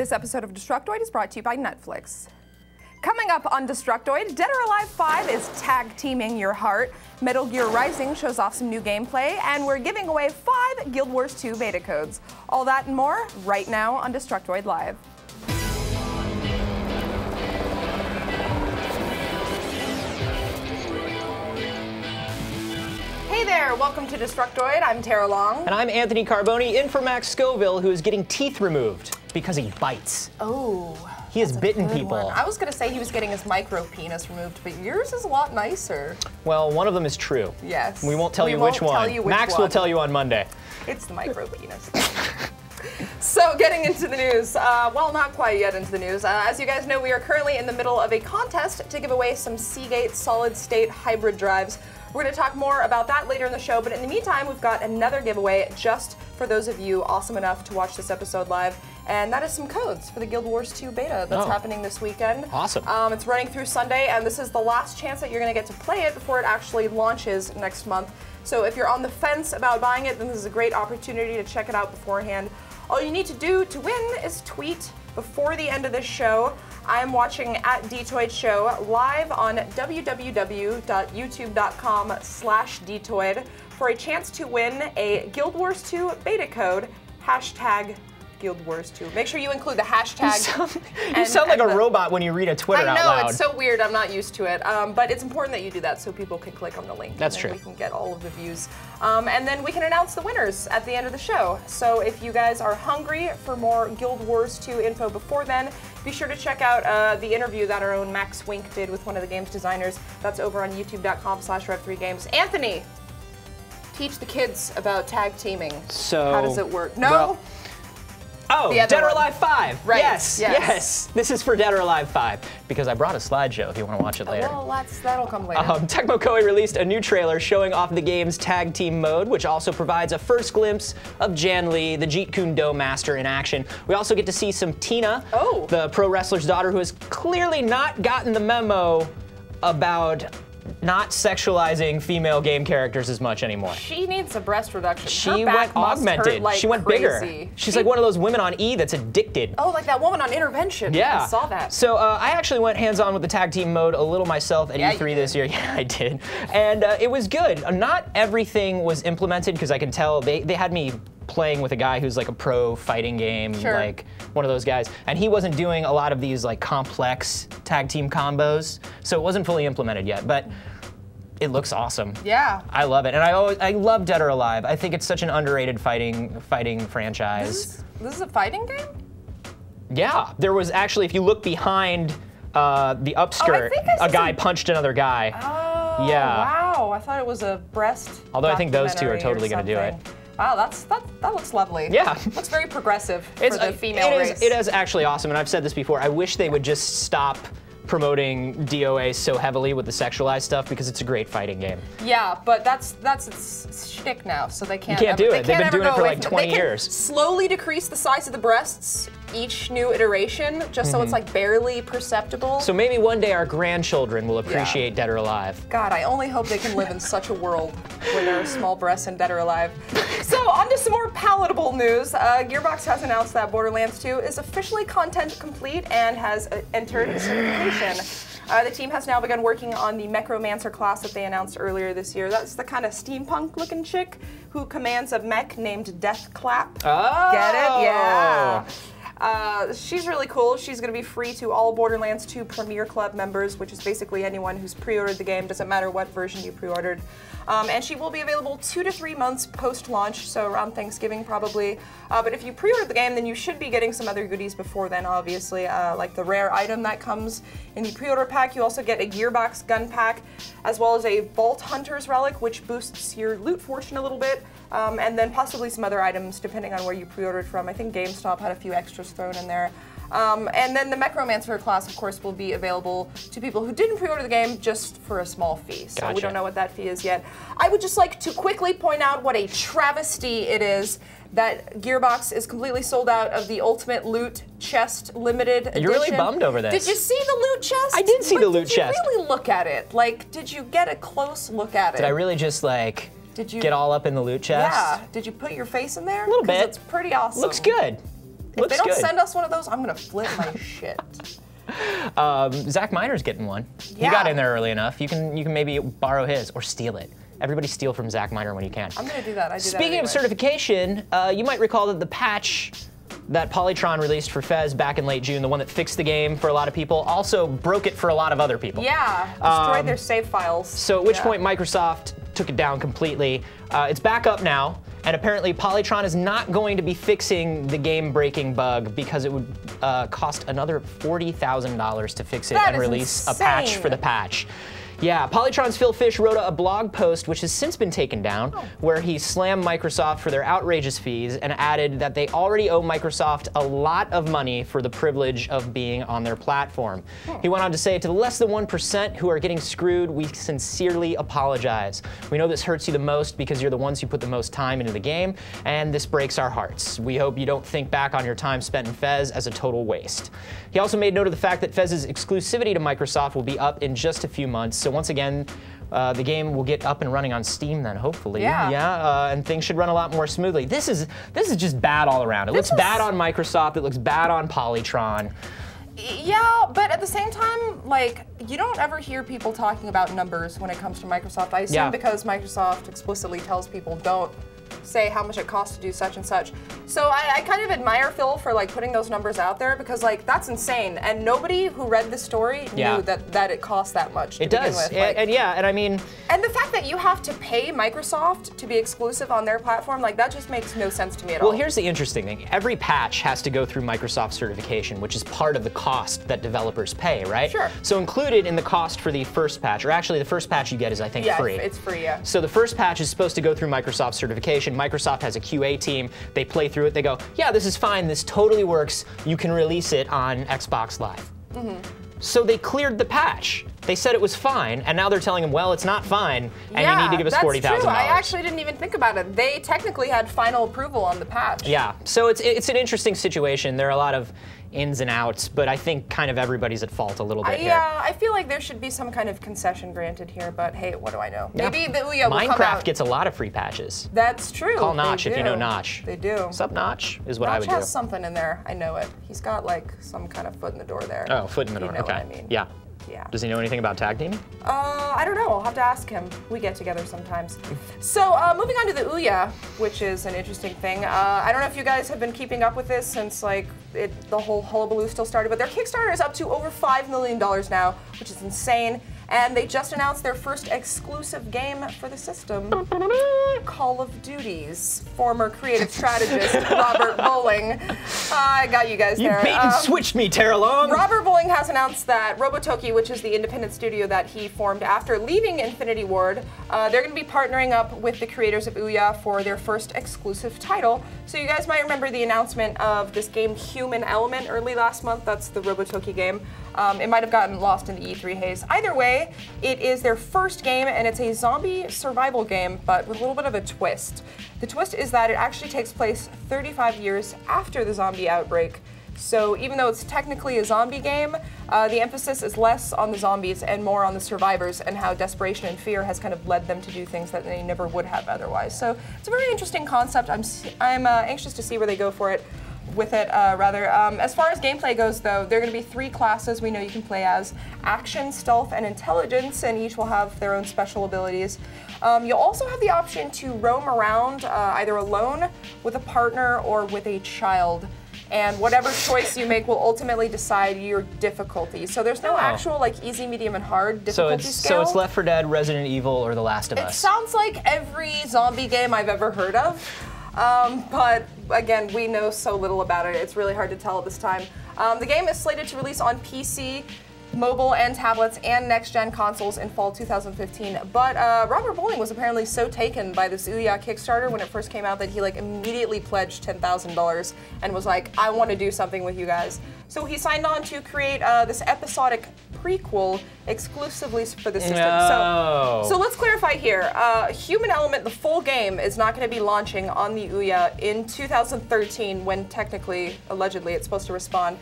This episode of Destructoid is brought to you by Netflix. Coming up on Destructoid, Dead or Alive 5 is tag teaming your heart, Metal Gear Rising shows off some new gameplay, and we're giving away 5 Guild Wars 2 beta codes. All that and more right now on Destructoid Live. Hey there, welcome to Destructoid. I'm Tara Long. And I'm Anthony Carboni, in for Max Scoville, who is getting teeth removed because he bites. Oh. He has bitten people. I was gonna say he was getting his micro penis removed, but yours is a lot nicer. Well, one of them is true. Yes. We won't tell you which one. Max will tell you on Monday. It's the micro penis. So getting into the news, well, not quite yet into the news. As you guys know, we are currently in the middle of a contest to give away some SEAGATE solid-state hybrid drives. We're going to talk more about that later in the show, but in the meantime, we've got another giveaway just for those of you awesome enough to watch this episode live, and that is some codes for the Guild Wars 2 beta that's happening this weekend. Awesome. It's running through Sunday, and this is the last chance that you're going to get to play it before it actually launches next month. So if you're on the fence about buying it, then this is a great opportunity to check it out beforehand. All you need to do to win is tweet before the end of this show. I am watching at Detoid Show live on www.youtube.com/Detoid for a chance to win a Guild Wars 2 beta code, # Guild Wars 2. Make sure you include the hashtag. You sound like a robot when you read a Twitter out loud. I know, it's so weird. I'm not used to it. But it's important that you do that so people can click on the link. That's and then true. We can get all of the views. And then we can announce the winners at the end of the show. So if you guys are hungry for more Guild Wars 2 info before then, be sure to check out the interview that our own Max Wink did with one of the game's designers. That's over on youtube.com/rev3games. Anthony, teach the kids about tag teaming. So how does it work? No. Well, oh, Dead or Alive 5. Right. Yes. This is for Dead or Alive 5 because I brought a slideshow if you want to watch it later. Well, that'll come later. Tecmo Koei released a new trailer showing off the game's tag team mode, which also provides a first glimpse of Jan Lee, the Jeet Kune Do master, in action. We also get to see some Tina, the pro wrestler's daughter, who has clearly not gotten the memo about not sexualizing female game characters as much anymore. She needs a breast reduction. She went augmented. Like she went bigger. She's like one of those women on E that's addicted. Oh, like that woman on Intervention. Yeah. I saw that. So I actually went hands-on with the tag team mode a little myself at E3 this year. Yeah, I did. And it was good. Not everything was implemented because I can tell they had me playing with a guy who's like a pro fighting game, like one of those guys, and he wasn't doing a lot of these like complex tag team combos, so it wasn't fully implemented yet, but it looks awesome. Yeah. I love it, and I love Dead or Alive. I think it's such an underrated fighting franchise. This is a fighting game? Yeah, there was actually, if you look behind the upskirt, a guy punched another guy. Oh, yeah. Wow, I thought it was a breast. Although I think those two are totally gonna do it. Wow, that looks lovely. Yeah. Looks very progressive for the female race. It is actually awesome, and I've said this before. I wish they would just stop promoting DOA so heavily with the sexualized stuff because it's a great fighting game. Yeah, but that's its shtick now, so they can't. You can't do it. They've been doing it for like 20 years. Slowly decrease the size of the breasts each new iteration, just so it's like barely perceptible. So maybe one day our grandchildren will appreciate Dead or Alive. God, I only hope they can live in such a world where there are small breasts in Dead or Alive. So on to some more palatable news. Gearbox has announced that Borderlands 2 is officially content complete and has entered certification. The team has now begun working on the Mechromancer class that they announced earlier this year. That's the kind of steampunk-looking chick who commands a mech named Deathclap. Oh! Get it? Yeah. She's really cool. She's going to be free to all Borderlands 2 Premier Club members, which is basically anyone who's pre-ordered the game, doesn't matter what version you pre-ordered. And she will be available 2 to 3 months post-launch, so around Thanksgiving probably. But if you pre-order the game, then you should be getting some other goodies before then, obviously, like the rare item that comes in the pre-order pack. You also get a Gearbox gun pack, as well as a Vault Hunter's Relic, which boosts your loot fortune a little bit, and then possibly some other items, depending on where you pre-ordered from. I think GameStop had a few extras thrown in there. And then the Mechromancer class, of course, will be available to people who didn't pre-order the game just for a small fee. So we don't know what that fee is yet. I would just like to quickly point out what a travesty it is that Gearbox is completely sold out of the Ultimate Loot Chest Limited Edition. You're really bummed over this. Did you see the loot chest? I did see the loot chest. Did you really look at it? Like, did you get a close look at it? Did I really just like get all up in the loot chest? Yeah. Did you put your face in there? A little bit. It's pretty awesome. Looks good. If they don't send us one of those, I'm gonna flip my shit. Zach Miner's getting one. Yeah. He got in there early enough. You can maybe borrow his or steal it. Everybody steal from Zach Miner when you can. I'm gonna do that. Speaking of certification, you might recall that the patch that Polytron released for Fez back in late June, the one that fixed the game for a lot of people, also broke it for a lot of other people. Yeah, destroyed their save files. So at which point Microsoft took it down completely. It's back up now, and apparently Polytron is not going to be fixing the game-breaking bug because it would cost another $40,000 to fix it and release a patch for the patch. Yeah, Polytron's Phil Fish wrote a blog post, which has since been taken down, where he slammed Microsoft for their outrageous fees and added that they already owe Microsoft a lot of money for the privilege of being on their platform. He went on to say, to the less than 1% who are getting screwed, we sincerely apologize. We know this hurts you the most because you're the ones who put the most time into the game, and this breaks our hearts. We hope you don't think back on your time spent in Fez as a total waste. He also made note of the fact that Fez's exclusivity to Microsoft will be up in just a few months, so once again, the game will get up and running on Steam then, hopefully. Yeah. And things should run a lot more smoothly. This is just bad all around. It looks bad on Microsoft. It looks bad on Polytron. Yeah, but at the same time, like, you don't ever hear people talking about numbers when it comes to Microsoft. I assume because Microsoft explicitly tells people don't say how much it costs to do such and such. So I kind of admire Phil for like putting those numbers out there because like that's insane, and nobody who read the story knew that it costs that much to begin with. Like, and I mean, and the fact that you have to pay Microsoft to be exclusive on their platform, like that just makes no sense to me at all. Well, here's the interesting thing. Every patch has to go through Microsoft certification, which is part of the cost that developers pay, right? Sure. So included in the cost for the first patch, or actually the first patch you get is I think free. Yeah, it's free, yeah. So the first patch is supposed to go through Microsoft certification. Microsoft has a QA team. They play through it. They go, yeah, this is fine. This totally works. You can release it on Xbox Live. So they cleared the patch. They said it was fine, and now they're telling him, well, it's not fine, and you need to give us $40,000. That's true. I actually didn't even think about it. They technically had final approval on the patch. Yeah, so it's an interesting situation. There are a lot of ins and outs, but I think kind of everybody's at fault a little bit here. Yeah, I feel like there should be some kind of concession granted here, but hey, what do I know? Yeah. Maybe the Ouya will come out. Minecraft gets a lot of free patches. That's true. Call Notch if you know Notch. They do. Sup, Notch, is what I would do. Notch has something in there. I know it. He's got like some kind of foot in the door there. Oh, foot in the door. You know Okay. what I mean. Yeah. Yeah. Does he know anything about tag teaming? I don't know. I'll have to ask him. We get together sometimes. So moving on to the Ouya, which is an interesting thing. I don't know if you guys have been keeping up with this since like the whole hullabaloo still started, but their Kickstarter is up to over $5 million now, which is insane. And they just announced their first exclusive game for the system, Call of Duty's former creative strategist, Robert Bowling. I got you guys there. You bait and switched me, Terralong. Robert Bowling has announced that Robotoki, which is the independent studio that he formed after leaving Infinity Ward, they're going to be partnering up with the creators of Ouya for their first exclusive title. So you guys might remember the announcement of this game Human Element early last month. That's the Robotoki game. It might have gotten lost in the E3 haze. Either way, it is their first game, and it's a zombie survival game, but with a little bit of a twist. The twist is that it actually takes place 35 years after the zombie outbreak. So even though it's technically a zombie game, the emphasis is less on the zombies and more on the survivors and how desperation and fear has kind of led them to do things that they never would have otherwise. So it's a very interesting concept. I'm anxious to see where they go with it, rather. As far as gameplay goes, though, there are going to be 3 classes we know you can play as: action, stealth, and intelligence, and each will have their own special abilities. You'll also have the option to roam around either alone, with a partner, or with a child. And whatever choice you make will ultimately decide your difficulty. So there's no actual like easy, medium, and hard difficulty scale. So it's Left 4 Dead, Resident Evil, or The Last of Us. It sounds like every zombie game I've ever heard of. But again, we know so little about it. It's really hard to tell at this time. The game is slated to release on PC, mobile, and tablets, and next-gen consoles in fall 2015. But Robert Bowling was apparently so taken by this Ouya Kickstarter when it first came out that he like immediately pledged $10,000 and was like, I want to do something with you guys. So he signed on to create this episodic prequel exclusively for the system. No. So let's clarify here. Human Element, the full game, is not going to be launching on the Ouya in 2013 when technically, allegedly, it's supposed to respawn.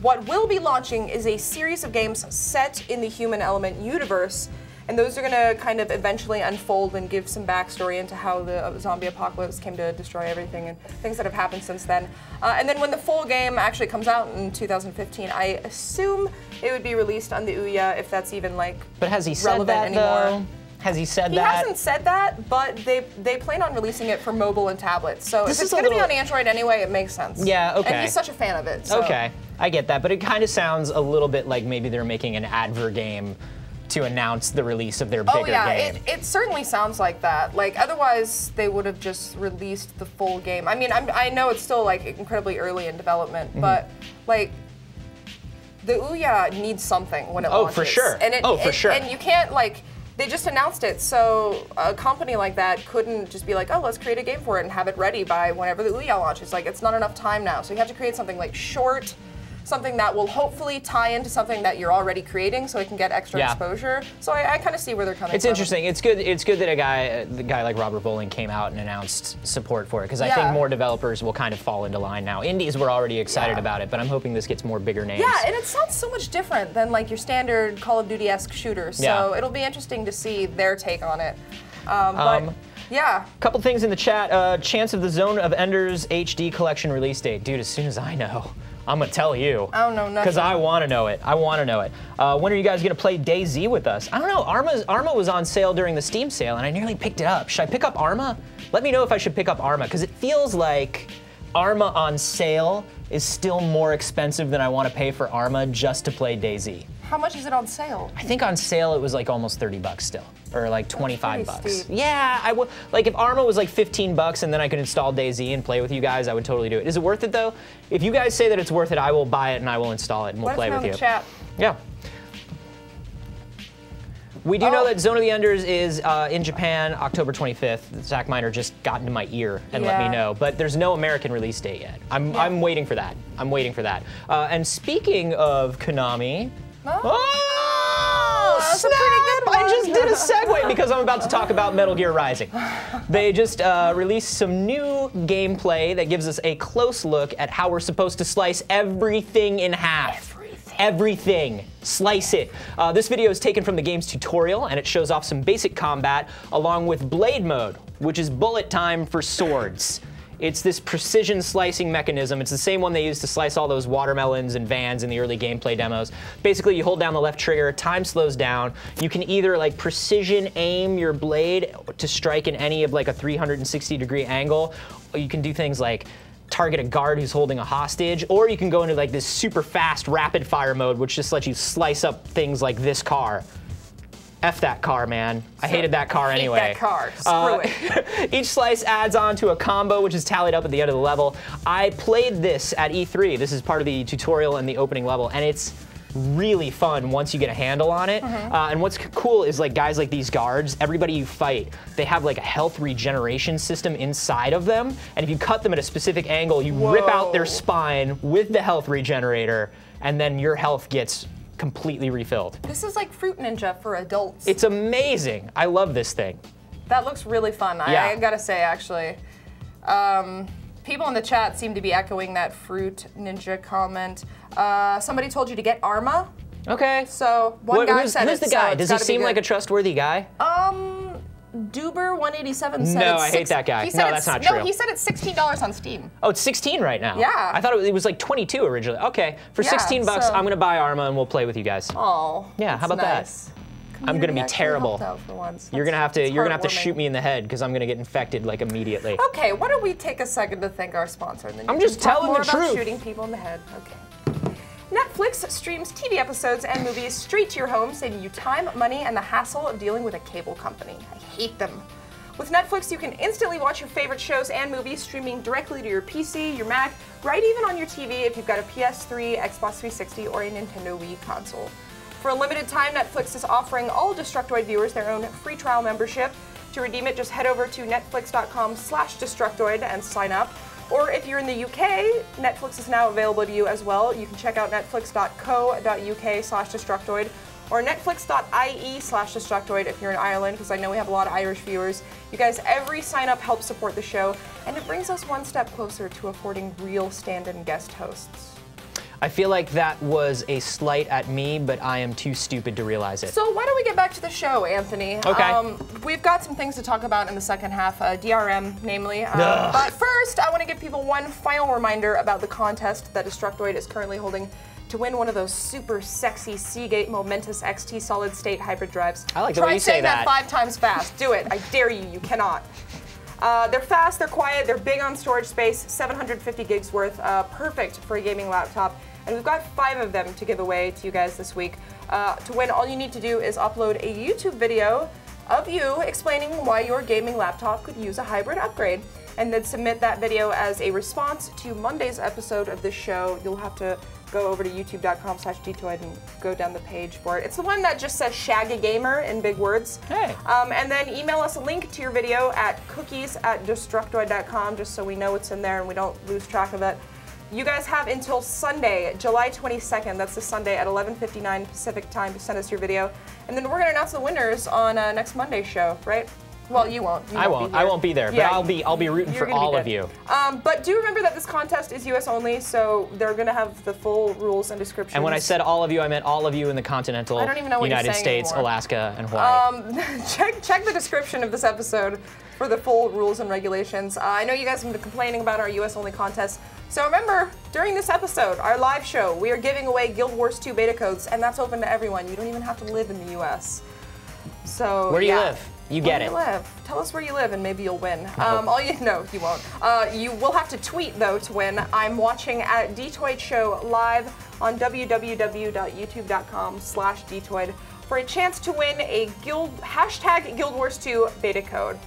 What will be launching is a series of games set in the Human Element universe. And those are going to kind of eventually unfold and give some backstory into how the zombie apocalypse came to destroy everything and things that have happened since then. And then when the full game actually comes out in 2015, I assume it would be released on the Ouya, if that's even like But has he said that anymore. though? Has he said that? He hasn't said that, but they plan on releasing it for mobile and tablets. So if it's going to be on Android anyway, it makes sense. Yeah, okay. And he's such a fan of it. So. Okay, I get that, but it kind of sounds a little bit like maybe they're making an advert game to announce the release of their bigger game. It certainly sounds like that. Like, otherwise they would have just released the full game. I mean, I know it's still like incredibly early in development, but like the Ouya needs something when it launches. For sure. And for sure. And you can't like. They just announced it, so a company like that couldn't just be like, oh, let's create a game for it and have it ready by whenever the Ouya launches. Like, it's not enough time now. So you have to create something like short, something that will hopefully tie into something that you're already creating so it can get extra exposure. So I kind of see where they're coming from. It's interesting. It's good that the guy like Robert Bowling came out and announced support for it, because I think more developers will kind of fall into line now. Indies were already excited about it, but I'm hoping this gets more bigger names. Yeah, and it sounds so much different than like your standard Call of Duty-esque shooter. So it'll be interesting to see their take on it. Yeah. Couple things in the chat. Chance of the Zone of Enders HD collection release date. Dude, as soon as I know, I'm gonna tell you. I don't know nothing. Because I want to know it. I want to know it. When are you guys gonna play DayZ with us? I don't know. Arma was on sale during the Steam sale, and I nearly picked it up. Should I pick up Arma? Let me know if I should pick up Arma, because it feels like Arma on sale is still more expensive than I want to pay for Arma just to play DayZ. How much is it on sale? I think on sale it was like almost 30 bucks still, or like 25 bucks. Steep. Yeah, I would. Like if Arma was like 15 bucks and then I could install DayZ and play with you guys, I would totally do it. Is it worth it though? If you guys say that it's worth it, I will buy it and I will install it and we'll play with you. Chat. Yeah. We do know that Zone of the Enders is in Japan, October 25th. Zach Miner just got into my ear and let me know, but there's no American release date yet. I'm waiting for that. I'm waiting for that. And speaking of Konami, that's snap! a pretty good one. I just did a segue because I'm about to talk about Metal Gear Rising. They just released some new gameplay that gives us a close look at how we're supposed to slice everything in half. Everything. Slice it. This video is taken from the game's tutorial, and it shows off some basic combat along with blade mode, which is bullet time for swords. It's this precision slicing mechanism. It's the same one they used to slice all those watermelons and vans in the early gameplay demos. Basically, you hold down the left trigger, time slows down. You can either like precision aim your blade to strike in any of like a 360-degree angle, or you can do things like target a guard who's holding a hostage, or you can go into like this super fast rapid fire mode, which just lets you slice up things like this car. F that car, man. I hated that car anyway. Hate that car. Screw it. Each slice adds on to a combo, which is tallied up at the end of the level. I played this at E3. This is part of the tutorial and the opening level, and it's really fun once you get a handle on it. And what's cool is like guys like these guards, everybody you fight, they have like a health regeneration system inside of them, and if you cut them at a specific angle, you rip out their spine with the health regenerator, and then your health gets completely refilled. This is like Fruit Ninja for adults. It's amazing. I love this thing. That looks really fun. Yeah. I gotta say, actually. People in the chat seem to be echoing that Fruit Ninja comment. Somebody told you to get Arma. Okay. So one guy said who's the guy? Does he seem like a trustworthy guy? Duber187 said no, I hate that guy. No, that's not true. No, he said it's $16 on Steam. Oh, it's 16 right now. Yeah. I thought it was like 22 originally. Okay, for 16 bucks, I'm gonna buy Arma and we'll play with you guys. Oh. Yeah, how about that? I'm gonna be terrible. For once. You're gonna have to shoot me in the head because I'm gonna get infected like immediately. Okay, why don't we take a second to thank our sponsor, and then I'm just telling the truth. About shooting people in the head. Okay. Netflix streams TV episodes and movies straight to your home, saving you time, money, and the hassle of dealing with a cable company. I hate them. With Netflix, you can instantly watch your favorite shows and movies streaming directly to your PC, your Mac, right even on your TV if you've got a PS3, Xbox 360, or a Nintendo Wii console. For a limited time, Netflix is offering all Destructoid viewers their own free trial membership. To redeem it, just head over to netflix.com/Destructoid and sign up. Or if you're in the UK, Netflix is now available to you as well. You can check out netflix.co.uk/Destructoid or netflix.ie/Destructoid if you're in Ireland, because I know we have a lot of Irish viewers. You guys, every sign up helps support the show, and it brings us one step closer to affording real stand-in guest hosts. I feel like that was a slight at me, but I am too stupid to realize it. So why don't we get back to the show, Anthony? Okay. We've got some things to talk about in the second half, DRM, namely. But first, I want to give people one final reminder about the contest that Destructoid is currently holding to win one of those super sexy SEAGATE Momentous XT solid-state hybrid drives. I like the way you say that. Try saying that 5 times fast. Do it. I dare you. You cannot. They're fast, they're quiet, they're big on storage space, 750 gigs worth, perfect for a gaming laptop. And we've got 5 of them to give away to you guys this week. To win, all you need to do is upload a YouTube video of you explaining why your gaming laptop could use a hybrid upgrade. And then submit that video as a response to Monday's episode of this show. You'll have to go over to youtube.com/dtoid and go down the page for it. It's the one that just says Shaggy Gamer in big words. Hey. And then email us a link to your video at cookies@destructoid.com just so we know it's in there and we don't lose track of it. You guys have until Sunday, July 22nd, that's the Sunday at 11:59 Pacific time to send us your video. And then we're going to announce the winners on next Monday's show, right? Well, you won't. I won't be there, but I'll be rooting for all of you. But do remember that this contest is US only, so they're going to have the full rules and descriptions. And when I said all of you, I meant all of you in the continental United States, anymore. Alaska, and Hawaii. Check the description of this episode for the full rules and regulations. I know you guys have been complaining about our US only contest. So remember, during this episode, our live show, we are giving away Guild Wars 2 beta codes, and that's open to everyone. You don't even have to live in the US. So where do you live? You get it. Where do you live? Tell us where you live and maybe you'll win. No, you won't. You will have to tweet though to win. I'm watching at Dtoid Show live on www.youtube.com/Dtoid for a chance to win a hashtag Guild Wars 2 beta code.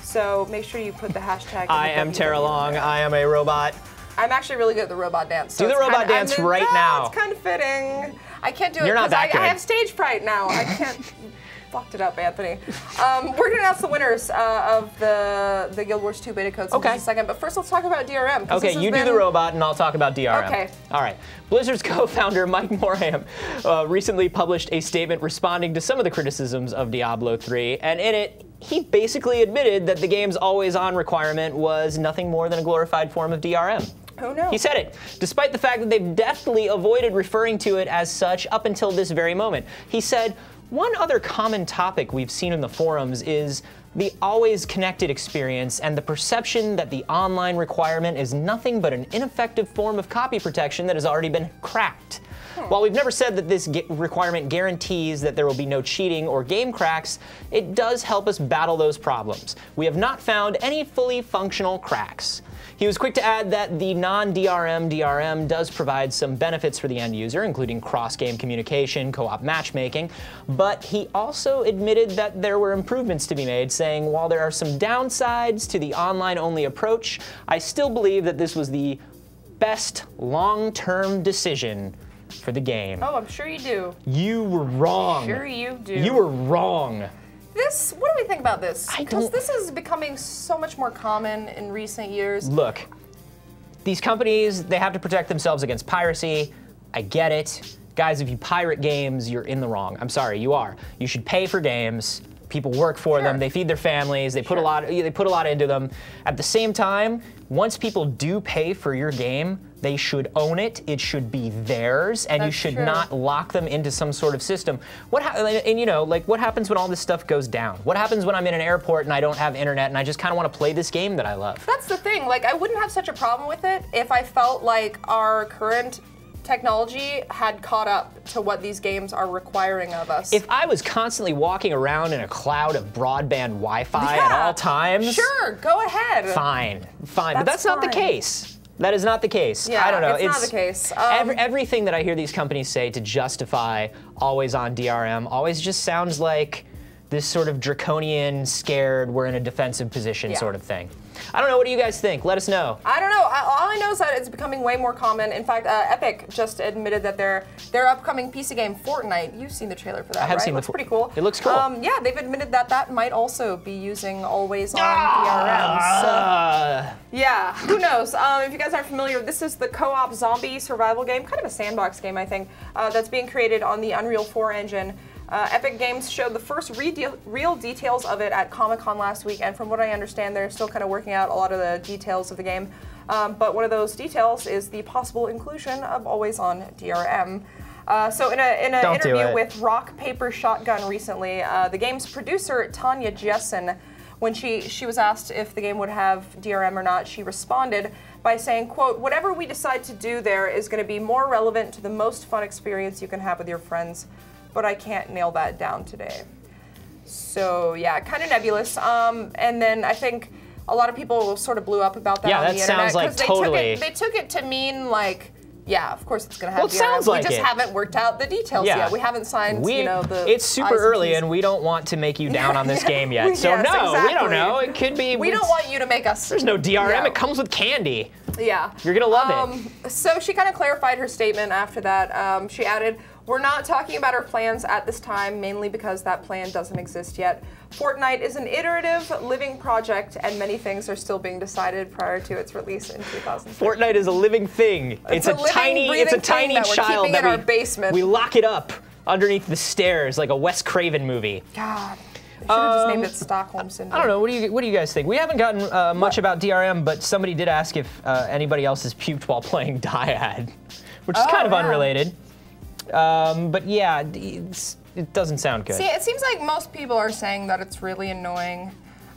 So make sure you put the hashtag. I am Tara Long. I am a robot. I'm actually really good at the robot dance. So do the robot dance right now. It's kind of fitting. I can't do it. You're not that good. I have stage fright now. I can't. Fucked it up, Anthony. We're going to announce the winners of the Guild Wars 2 beta codes in just a second, but first let's talk about DRM. Okay, you do the robot and I'll talk about DRM. Okay. All right. Blizzard's co-founder Mike Morhaime recently published a statement responding to some of the criticisms of Diablo 3, and in it, he basically admitted that the game's always-on requirement was nothing more than a glorified form of DRM. Who knows? He said it, despite the fact that they've deftly avoided referring to it as such up until this very moment. He said, one other common topic we've seen in the forums is the always connected experience and the perception that the online requirement is nothing but an ineffective form of copy protection that has already been cracked. While we've never said that this requirement guarantees that there will be no cheating or game cracks, it does help us battle those problems. We have not found any fully functional cracks. He was quick to add that the non-DRM DRM does provide some benefits for the end user, including cross-game communication, co-op matchmaking, but he also admitted that there were improvements to be made, saying, while there are some downsides to the online-only approach, I still believe that this was the best long-term decision for the game. Oh, I'm sure you do. You were wrong. Sure you do. You were wrong. What do we think about this? Because this is becoming so much more common in recent years. Look, these companies, they have to protect themselves against piracy. I get it. Guys, if you pirate games, you're in the wrong. I'm sorry, you are. You should pay for games. People work for them. They feed their families. They put a lot into them. At the same time, once people do pay for your game, they should own it. It should be theirs, and you should not lock them into some sort of system. What happens when all this stuff goes down? What happens when I'm in an airport and I don't have internet and I just kind of want to play this game that I love? That's the thing. Like, I wouldn't have such a problem with it if I felt like our current technology had caught up to what these games are requiring of us. If I was constantly walking around in a cloud of broadband Wi-Fi at all times, sure, go ahead. Fine, but that's not the case. That is not the case. Yeah, I don't know. It's not the case. Everything that I hear these companies say to justify always on DRM always just sounds like this sort of draconian, scared, we're in a defensive position sort of thing. I don't know. What do you guys think? Let us know. I don't know. All I know is that it's becoming way more common. In fact, Epic just admitted that their upcoming PC game, Fortnite, you've seen the trailer for that, I have right? seen it looks pretty cool. It looks cool. Yeah, they've admitted that that might also be using always-on DRM. So, yeah, who knows? If you guys aren't familiar, this is the co-op zombie survival game, kind of a sandbox game, I think, that's being created on the Unreal 4 engine. Epic Games showed the first real details of it at Comic-Con last week, and from what I understand, they're still kind of working out a lot of the details of the game. But one of those details is the possible inclusion of always-on DRM. So in an interview with Rock Paper Shotgun recently, the game's producer, Tanya Jessen, when she was asked if the game would have DRM or not, she responded by saying, quote, "Whatever we decide to do there is going to be more relevant to the most fun experience you can have with your friends, but I can't nail that down today." So yeah, kind of nebulous. And then I think a lot of people sort of blew up about that on the internet. Sounds like totally. They took it to mean like, yeah, of course it's going to have DRM. It sounds like we just haven't worked out the details yet. We haven't signed, It's super early, and we don't want to make you down on this game yet. So we don't know. It could be. We don't want you to make us. There's no DRM. It comes with candy. Yeah. You're going to love it. So she kind of clarified her statement after that. She added, "We're not talking about our plans at this time, mainly because that plan doesn't exist yet. Fortnite is an iterative, living project, and many things are still being decided prior to its release in 2006. Fortnite is a living thing. It's a tiny child that in our basement. We lock it up underneath the stairs like a Wes Craven movie. God. They should have just named it Stockholm Syndrome. I don't know. What do you guys think? We haven't gotten much about DRM, but somebody did ask if anybody else has puked while playing Dyad, which is kind of unrelated. But yeah, it doesn't sound good. See, it seems like most people are saying that it's really annoying.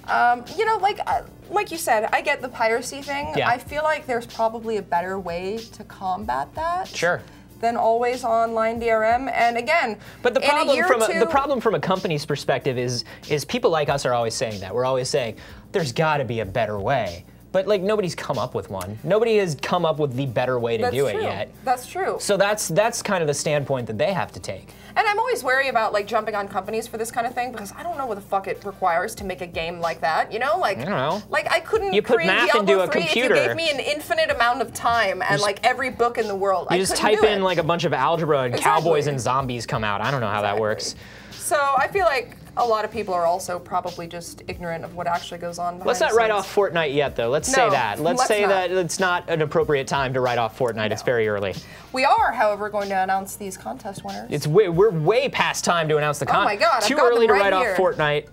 You know, like you said, I get the piracy thing. Yeah. I feel like there's probably a better way to combat that. Sure. Than always online DRM. And again, but the problem from a company's perspective is people like us are always saying that. We're always saying there's got to be a better way. But like nobody's come up with one. Nobody has come up with the better way to do it yet. That's true. So that's kind of the standpoint that they have to take. And I'm always wary about like jumping on companies for this kind of thing because I don't know what the fuck it requires to make a game like that. You know, like I don't know. Like I couldn't you put create math Diablo into a 3 computer. If you gave me an infinite amount of time and like every book in the world. You just type in like a bunch of algebra and cowboys and zombies come out. I don't know how that works. So I feel like a lot of people are also probably just ignorant of what actually goes on behind Let's not write off Fortnite yet, though. Let's say that. Let's say that it's not an appropriate time to write off Fortnite. No. It's very early. We are, however, going to announce these contest winners. We're way past time to announce the contest. Oh my God! Too early to write off Fortnite.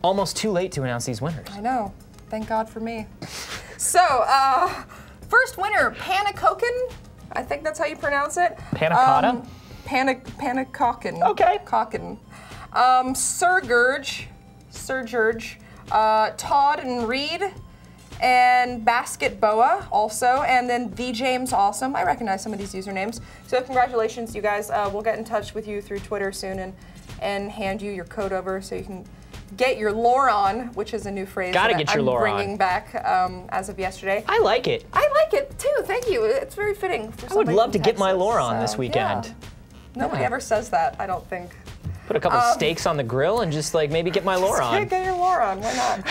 Almost too late to announce these winners. I know. Thank God for me. So, first winner, Panakokin. I think that's how you pronounce it. Panna cotta? Panakokin. Okay. Kokin. Sir Gurge, Todd and Reed, and Basket Boa also, and then The James Awesome. I recognize some of these usernames. So congratulations, you guys. We'll get in touch with you through Twitter soon and hand you your code over so you can get your lore on, which is a new phrase I'm bringing back as of yesterday. I like it. I like it too. Thank you. It's very fitting for somebody. I would love to Texas, get my lore on this weekend. Yeah. Nobody ever says that, I don't think. Put a couple steaks on the grill and just like maybe get my lore on. Get your lore on, why not?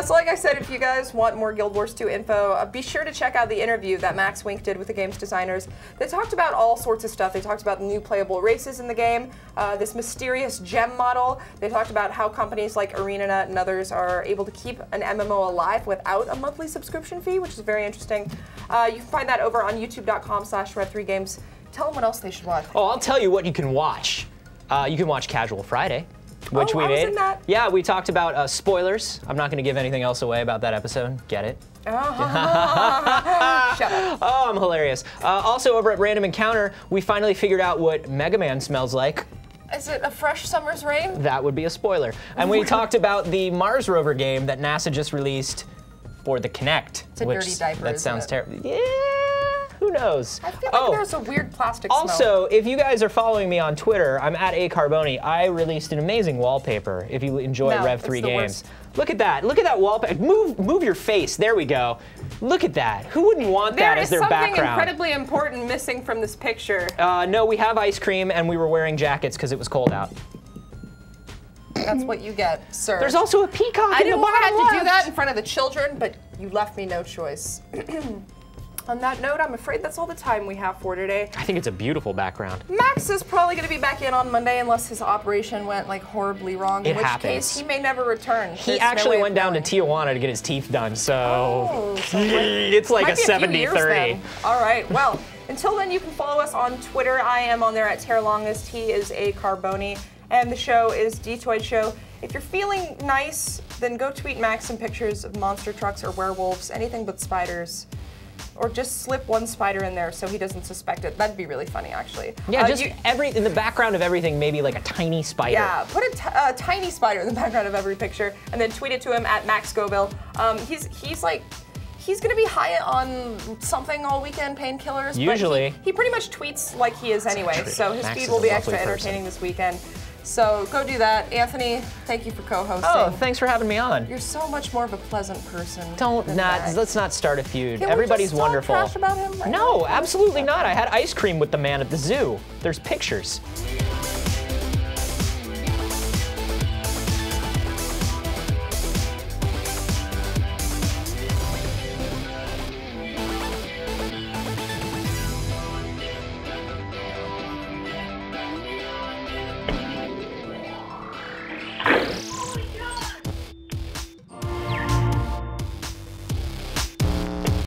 So like I said, if you guys want more Guild Wars 2 info, be sure to check out the interview that Max Wink did with the game's designers. They talked about all sorts of stuff. They talked about the new playable races in the game, this mysterious gem model. They talked about how companies like ArenaNet and others are able to keep an MMO alive without a monthly subscription fee, which is very interesting. You can find that over on youtube.com/Rev3Games. Tell them what else they should watch. Oh, I'll tell you what you can watch. You can watch Casual Friday, which we made. I was in that. Yeah, we talked about spoilers. I'm not going to give anything else away about that episode. Get it? Shut up. Oh, I'm hilarious. Also, over at Random Encounter, we finally figured out what Mega Man smells like. Is it a fresh summer's rain? That would be a spoiler. And we talked about the Mars rover game that NASA just released for the Kinect. It's a dirty diaper. That sounds terrible. Yeah. Who knows? I feel like there's a weird plastic smell. Also, if you guys are following me on Twitter, I'm at @acarboni. I released an amazing wallpaper if you enjoy Rev3 games. Look at that. Look at that wallpaper. Move your face. There we go. Look at that. Who wouldn't want that as their background? There is something incredibly important missing from this picture. No, we have ice cream and we were wearing jackets because it was cold out. That's what you get, sir. There's also a peacock I in the didn't want to bottom have to left. do that in front of the children, but you left me no choice. On that note, I'm afraid that's all the time we have for today. I think it's a beautiful background. Max is probably going to be back in on Monday unless his operation went like horribly wrong, in which case he may never return. He actually went down to Tijuana to get his teeth done, so it's like a 70-30. All right, well, until then you can follow us on Twitter. I am on there at Terralongest. He is A Carboni. And the show is D-Toy Show. If you're feeling nice, then go tweet Max some pictures of monster trucks or werewolves, anything but spiders. Or just slip one spider in there so he doesn't suspect it. That'd be really funny, actually. Yeah, just in the background of everything, maybe like a tiny spider. Yeah, put a tiny spider in the background of every picture, and then tweet it to him at MaxGobill. He's gonna be high on something all weekend, painkillers. Usually. But he pretty much tweets like he is anyway, so his feed will be extra entertaining this weekend. So go do that. Anthony, thank you for co-hosting. Oh, thanks for having me on. You're so much more of a pleasant person. Let's not start a feud. Can Everybody's we just wonderful. Talk trash about him right No, now? absolutely not. I had ice cream with the man at the zoo. There's pictures.